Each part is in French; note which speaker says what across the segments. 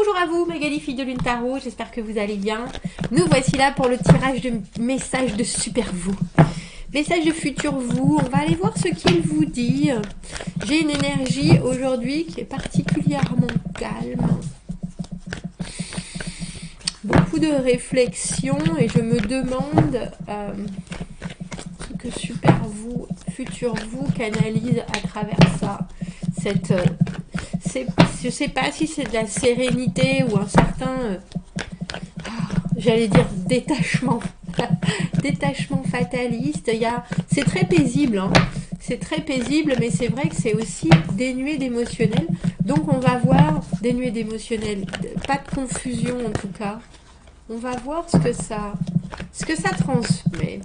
Speaker 1: Bonjour à vous, Magali, fille de Lune Tarot, j'espère que vous allez bien. Nous voici là pour le tirage de messages de super vous. Message de futur vous, on va aller voir ce qu'il vous dit. J'ai une énergie aujourd'hui qui est particulièrement calme. Beaucoup de réflexion et je me demande ce que super vous, futur vous canalise à travers ça. Je sais pas si c'est de la sérénité ou un certain, j'allais dire détachement, détachement fataliste. C'est très paisible, hein. C'est très paisible, mais c'est vrai que c'est aussi dénué d'émotionnel. Donc on va voir, dénué d'émotionnel, pas de confusion en tout cas. On va voir ce que ça transmet.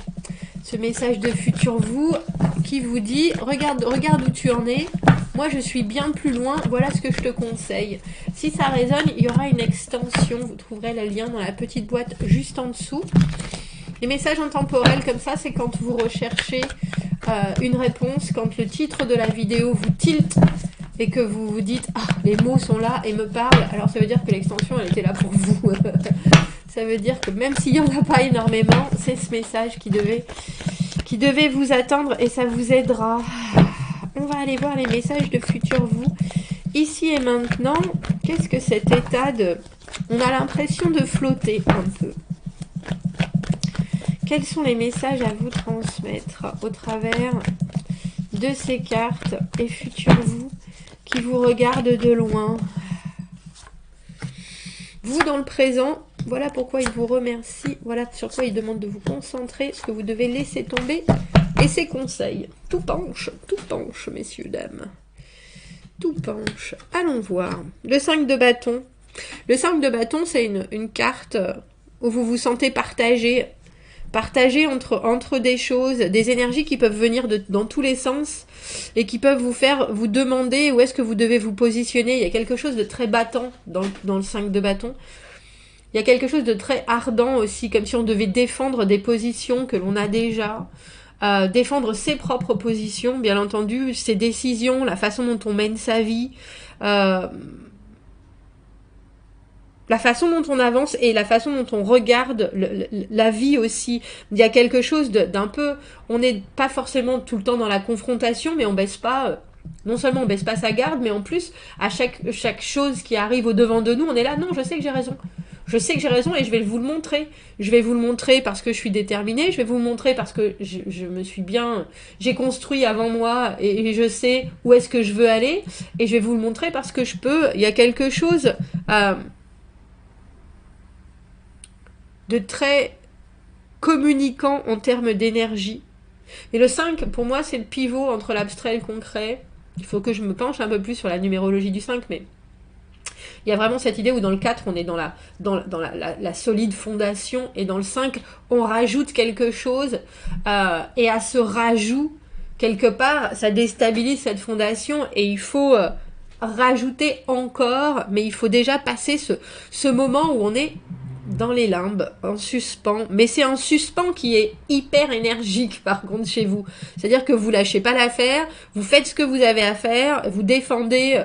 Speaker 1: Ce message de futur vous qui vous dit regarde où tu en es. Moi, je suis bien plus loin. Voilà ce que je te conseille. Si ça résonne, il y aura une extension. Vous trouverez le lien dans la petite boîte juste en dessous. Les messages intemporels comme ça, c'est quand vous recherchez une réponse, quand le titre de la vidéo vous tilte et que vous vous dites « Ah, les mots sont là et me parlent », alors ça veut dire que l'extension, elle était là pour vous. Ça veut dire que même s'il n'y en a pas énormément, c'est ce message qui devait vous attendre et ça vous aidera. On va aller voir les messages de futur vous. Ici et maintenant, qu'est-ce que cet état de... On a l'impression de flotter un peu. Quels sont les messages à vous transmettre au travers de ces cartes et futur vous qui vous regardent de loin? Vous dans le présent, voilà pourquoi il vous remercie, voilà sur quoi il demande de vous concentrer, ce que vous devez laisser tomber et ses conseils. Tout penche, messieurs, dames. Tout penche. Allons voir. Le 5 de bâton. Le 5 de bâton, c'est une carte où vous vous sentez partagé entre des choses, des énergies qui peuvent venir dans tous les sens et qui peuvent vous faire vous demander où est-ce que vous devez vous positionner. Il y a quelque chose de très battant dans le 5 de bâton. Il y a quelque chose de très ardent aussi, comme si on devait défendre des positions que l'on a déjà, défendre ses propres positions, bien entendu, ses décisions, la façon dont on mène sa vie, la façon dont on avance et la façon dont on regarde la vie aussi. Il y a quelque chose d'un peu... On n'est pas forcément tout le temps dans la confrontation, mais on baisse pas... Non seulement on baisse pas sa garde, mais en plus, à chaque chose qui arrive au devant de nous, on est là, non, je sais que j'ai raison. Je sais que j'ai raison et je vais vous le montrer. Je vais vous le montrer parce que je suis déterminée, je vais vous le montrer parce que je me suis bien... J'ai construit avant moi et je sais où est-ce que je veux aller. Et je vais vous le montrer parce que je peux. Il y a quelque chose... de très communicant en termes d'énergie. Et le 5, pour moi, c'est le pivot entre l'abstrait et le concret. Il faut que je me penche un peu plus sur la numérologie du 5, mais il y a vraiment cette idée où dans le 4, on est dans la solide fondation, et dans le 5, on rajoute quelque chose, et à ce rajout, quelque part, ça déstabilise cette fondation, et il faut rajouter encore, mais il faut déjà passer ce moment où on est dans les limbes, en suspens, mais c'est un suspens qui est hyper énergique par contre chez vous, c'est-à-dire que vous lâchez pas l'affaire, vous faites ce que vous avez à faire, vous défendez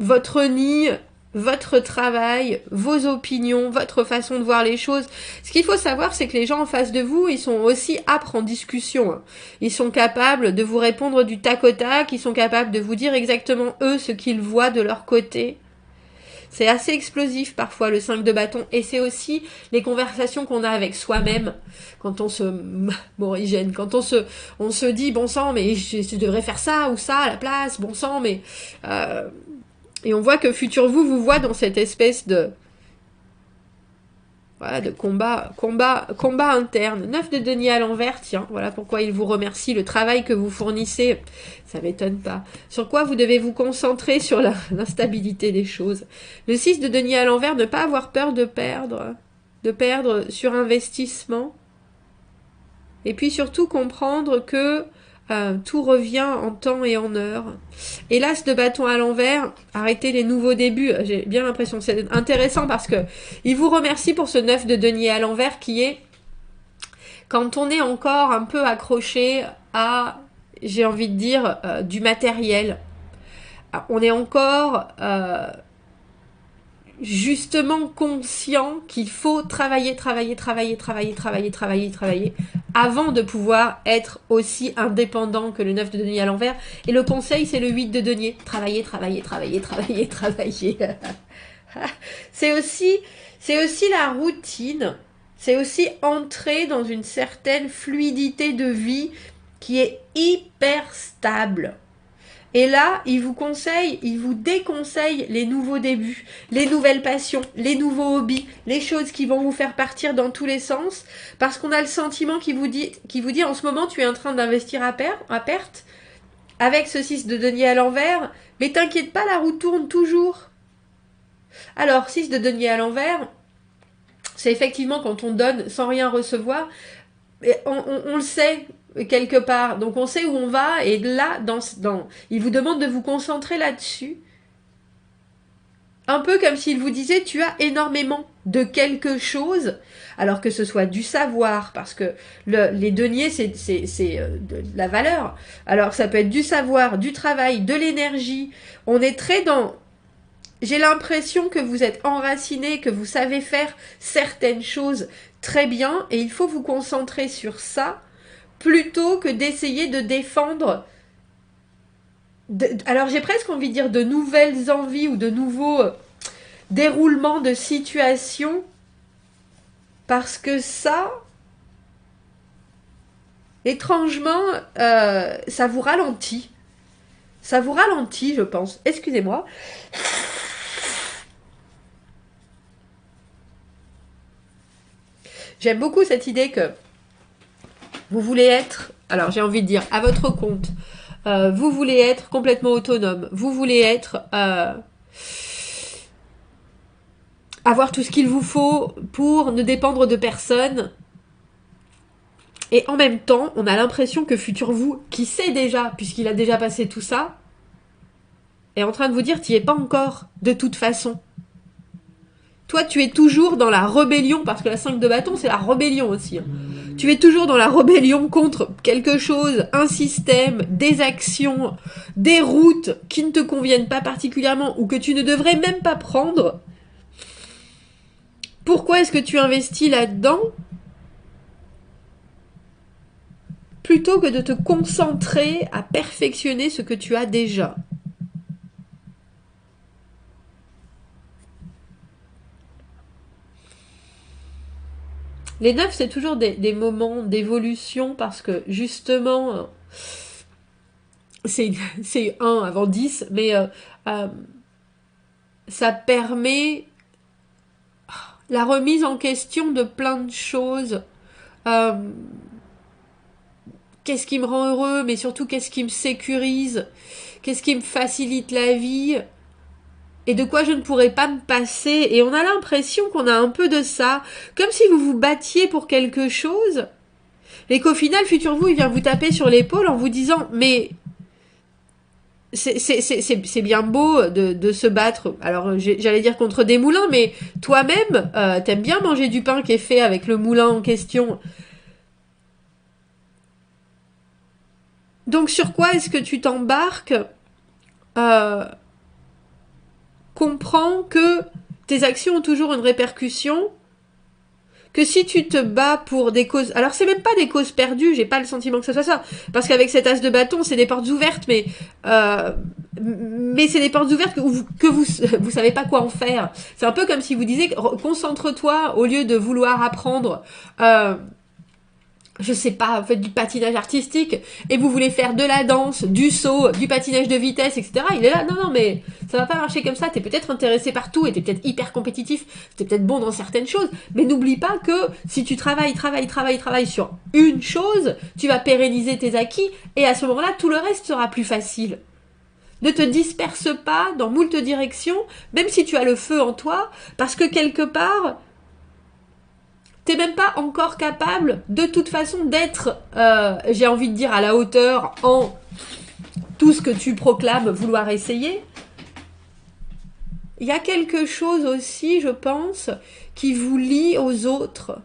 Speaker 1: votre nid, votre travail, vos opinions, votre façon de voir les choses. Ce qu'il faut savoir, c'est que les gens en face de vous, ils sont aussi âpres en discussion. Ils sont capables de vous répondre du tac au tac, ils sont capables de vous dire exactement eux ce qu'ils voient de leur côté. C'est assez explosif parfois le 5 de bâton, et c'est aussi les conversations qu'on a avec soi-même quand on se morigène, quand on se dit bon sang mais je devrais faire ça ou ça à la place, bon sang mais et on voit que futur vous voit dans cette espèce de voilà, de combat interne. 9 de denier à l'envers, tiens, voilà pourquoi il vous remercie. Le travail que vous fournissez, ça m'étonne pas. Sur quoi vous devez vous concentrer sur l'instabilité des choses. Le 6 de denier à l'envers, ne pas avoir peur de perdre sur investissement. Et puis surtout comprendre que tout revient en temps et en heure. Et l'as de bâton à l'envers, arrêtez les nouveaux débuts. J'ai bien l'impression que c'est intéressant parce que il vous remercie pour ce 9 de denier à l'envers qui est quand on est encore un peu accroché à, j'ai envie de dire, du matériel. On est encore justement conscient qu'il faut travailler avant de pouvoir être aussi indépendant que le 9 de denier à l'envers. Et le conseil, c'est le 8 de denier. Travailler. C'est aussi la routine. C'est aussi entrer dans une certaine fluidité de vie qui est hyper stable. Et là, il vous déconseille les nouveaux débuts, les nouvelles passions, les nouveaux hobbies, les choses qui vont vous faire partir dans tous les sens, parce qu'on a le sentiment qui vous dit en ce moment, tu es en train d'investir à perte, avec ce 6 de denier à l'envers, mais t'inquiète pas, la roue tourne toujours. Alors, 6 de denier à l'envers, c'est effectivement quand on donne sans rien recevoir, on le sait, quelque part. Donc on sait où on va et là, il vous demande de vous concentrer là-dessus. Un peu comme s'il vous disait tu as énormément de quelque chose, alors que ce soit du savoir, parce que les deniers c'est de la valeur. Alors ça peut être du savoir, du travail, de l'énergie. On est très dans... J'ai l'impression que vous êtes enraciné, que vous savez faire certaines choses très bien et il faut vous concentrer sur ça plutôt que d'essayer de défendre, alors j'ai presque envie de dire de nouvelles envies ou de nouveaux déroulements de situations, parce que ça, étrangement, ça vous ralentit. Ça vous ralentit, je pense. Excusez-moi. J'aime beaucoup cette idée que vous voulez être, alors j'ai envie de dire, à votre compte. Vous voulez être complètement autonome. Vous voulez être... avoir tout ce qu'il vous faut pour ne dépendre de personne. Et en même temps, on a l'impression que futur vous, qui sait déjà, puisqu'il a déjà passé tout ça, est en train de vous dire, t'y es pas encore, de toute façon. Toi, tu es toujours dans la rébellion, parce que la 5 de bâton, c'est la rébellion aussi. Hein. Tu es toujours dans la rébellion contre quelque chose, un système, des actions, des routes qui ne te conviennent pas particulièrement ou que tu ne devrais même pas prendre. Pourquoi est-ce que tu investis là-dedans plutôt que de te concentrer à perfectionner ce que tu as déjà? Les 9, c'est toujours des moments d'évolution parce que justement, c'est 1 avant 10, mais ça permet la remise en question de plein de choses. Qu'est-ce qui me rend heureux, mais surtout qu'est-ce qui me sécurise, qu'est-ce qui me facilite la vie, et de quoi je ne pourrais pas me passer. Et on a l'impression qu'on a un peu de ça, comme si vous vous battiez pour quelque chose, et qu'au final, futur vous, il vient vous taper sur l'épaule en vous disant « Mais c'est bien beau de se battre, alors j'allais dire contre des moulins, mais toi-même, t'aimes bien manger du pain qui est fait avec le moulin en question. Donc sur quoi est-ce que tu t'embarques ? Comprends que tes actions ont toujours une répercussion, que si tu te bats pour des causes... Alors c'est même pas des causes perdues, j'ai pas le sentiment que ce soit ça, parce qu'avec cet as de bâton, c'est des portes ouvertes, mais c'est des portes ouvertes que vous savez pas quoi en faire. C'est un peu comme si vous disiez, concentre-toi, au lieu de vouloir apprendre... je sais pas, faites du patinage artistique, et vous voulez faire de la danse, du saut, du patinage de vitesse, etc. Il est là, non, mais ça va pas marcher comme ça, t'es peut-être intéressé par tout, et t'es peut-être hyper compétitif, t'es peut-être bon dans certaines choses, mais n'oublie pas que si tu travailles sur une chose, tu vas pérenniser tes acquis, et à ce moment-là, tout le reste sera plus facile. Ne te disperse pas dans moult directions, même si tu as le feu en toi, parce que quelque part... t'es même pas encore capable, de toute façon, d'être, j'ai envie de dire, à la hauteur en tout ce que tu proclames vouloir essayer. Il y a quelque chose aussi, je pense, qui vous lie aux autres.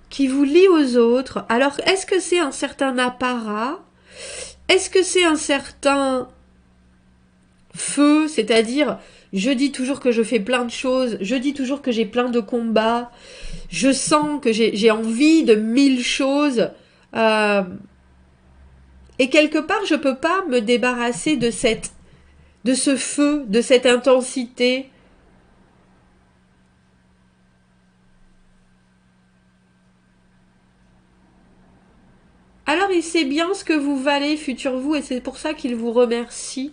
Speaker 1: Qui vous lie aux autres. Alors, est-ce que c'est un certain apparat ? Est-ce que c'est un certain feu, c'est-à-dire je dis toujours que je fais plein de choses, je dis toujours que j'ai plein de combats, je sens que j'ai envie de 1000 choses, et quelque part je peux pas me débarrasser de ce feu, de cette intensité. Alors il sait bien ce que vous valez, futur vous, et c'est pour ça qu'il vous remercie.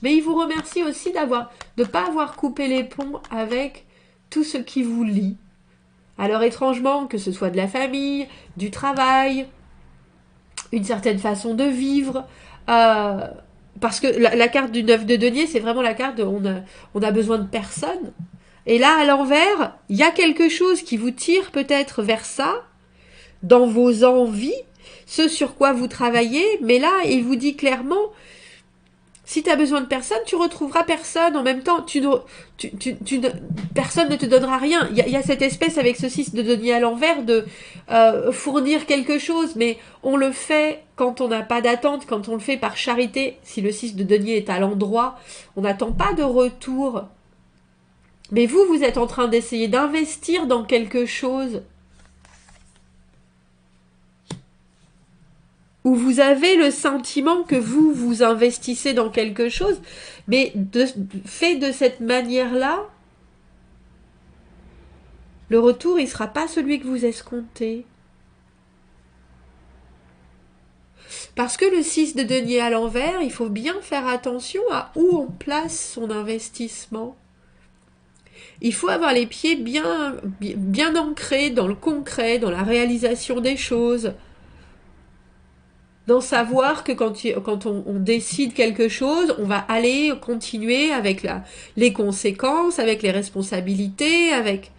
Speaker 1: Mais il vous remercie aussi de ne pas avoir coupé les ponts avec tout ce qui vous lie. Alors étrangement, que ce soit de la famille, du travail, une certaine façon de vivre, parce que la carte du 9 de denier, c'est vraiment la carte de on a besoin de personne. Et là, à l'envers, il y a quelque chose qui vous tire peut-être vers ça, dans vos envies, ce sur quoi vous travaillez, mais là, il vous dit clairement, si tu as besoin de personne, tu retrouveras personne. En même temps, personne ne te donnera rien. Il y a cette espèce avec ce 6 de denier à l'envers de fournir quelque chose, mais on le fait quand on n'a pas d'attente, quand on le fait par charité. Si le 6 de denier est à l'endroit, on n'attend pas de retour. Mais vous êtes en train d'essayer d'investir dans quelque chose où vous avez le sentiment que vous investissez dans quelque chose, mais fait de cette manière-là, le retour, il ne sera pas celui que vous escomptez. Parce que le 6 de denier à l'envers, il faut bien faire attention à où on place son investissement. Il faut avoir les pieds bien ancrés dans le concret, dans la réalisation des choses. D'en savoir que quand on décide quelque chose, on va aller continuer avec les conséquences, avec les responsabilités, avec...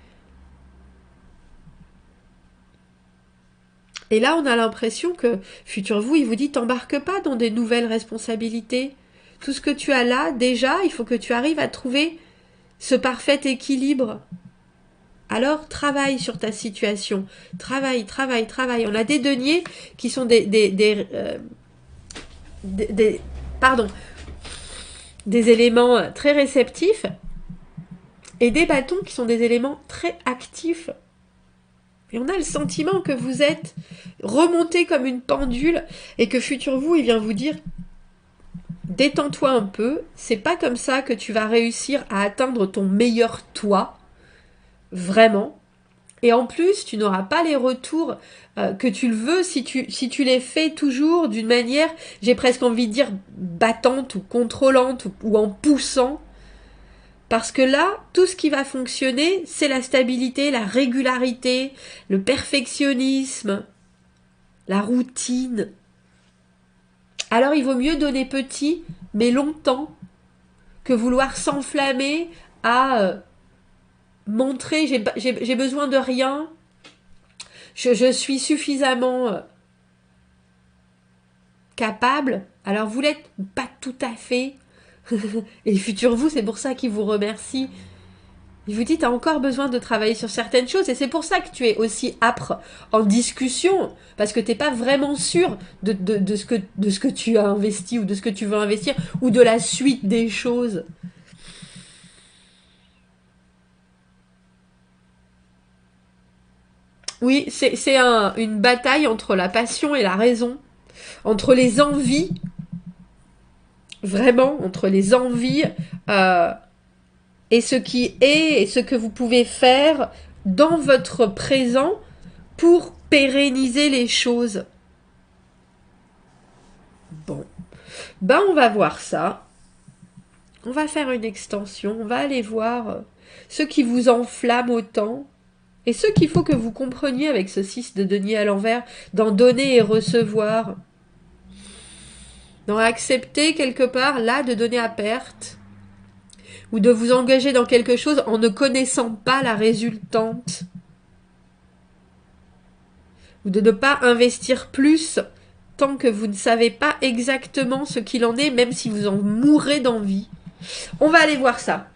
Speaker 1: Et là, on a l'impression que futur vous, il vous dit, t'embarque pas dans des nouvelles responsabilités. Tout ce que tu as là, déjà, il faut que tu arrives à trouver ce parfait équilibre. Alors, travaille sur ta situation. Travaille. On a des deniers qui sont des éléments très réceptifs et des bâtons qui sont des éléments très actifs. Et on a le sentiment que vous êtes remonté comme une pendule et que futur vous, il vient vous dire détends-toi un peu, c'est pas comme ça que tu vas réussir à atteindre ton meilleur toi, vraiment. Et en plus, tu n'auras pas les retours que tu le veux si tu les fais toujours d'une manière, j'ai presque envie de dire, battante ou contrôlante ou en poussant. Parce que là, tout ce qui va fonctionner, c'est la stabilité, la régularité, le perfectionnisme, la routine. Alors il vaut mieux donner petit, mais longtemps, que vouloir s'enflammer à montrer j'ai besoin de rien, je suis suffisamment capable. Alors vous l'êtes pas tout à fait. Et futur vous, c'est pour ça qu'il vous remercie. Il vous dit, tu as encore besoin de travailler sur certaines choses, et c'est pour ça que tu es aussi âpre en discussion, parce que tu n'es pas vraiment sûr de ce que tu as investi, ou de ce que tu veux investir, ou de la suite des choses. Oui, c'est une bataille entre la passion et la raison, entre les envies, vraiment, entre les envies et ce qui est, et ce que vous pouvez faire dans votre présent pour pérenniser les choses. Bon, ben on va voir ça. On va faire une extension, on va aller voir ce qui vous enflamme autant. Et ce qu'il faut que vous compreniez avec ce 6 de denier à l'envers, d'en donner et recevoir, d'en accepter quelque part, là, de donner à perte, ou de vous engager dans quelque chose en ne connaissant pas la résultante, ou de ne pas investir plus tant que vous ne savez pas exactement ce qu'il en est, même si vous en mourrez d'envie. On va aller voir ça.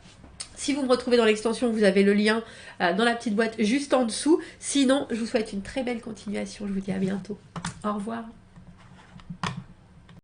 Speaker 1: Si vous me retrouvez dans l'extension, vous avez le lien dans la petite boîte juste en dessous. Sinon, je vous souhaite une très belle continuation. Je vous dis à bientôt. Au revoir.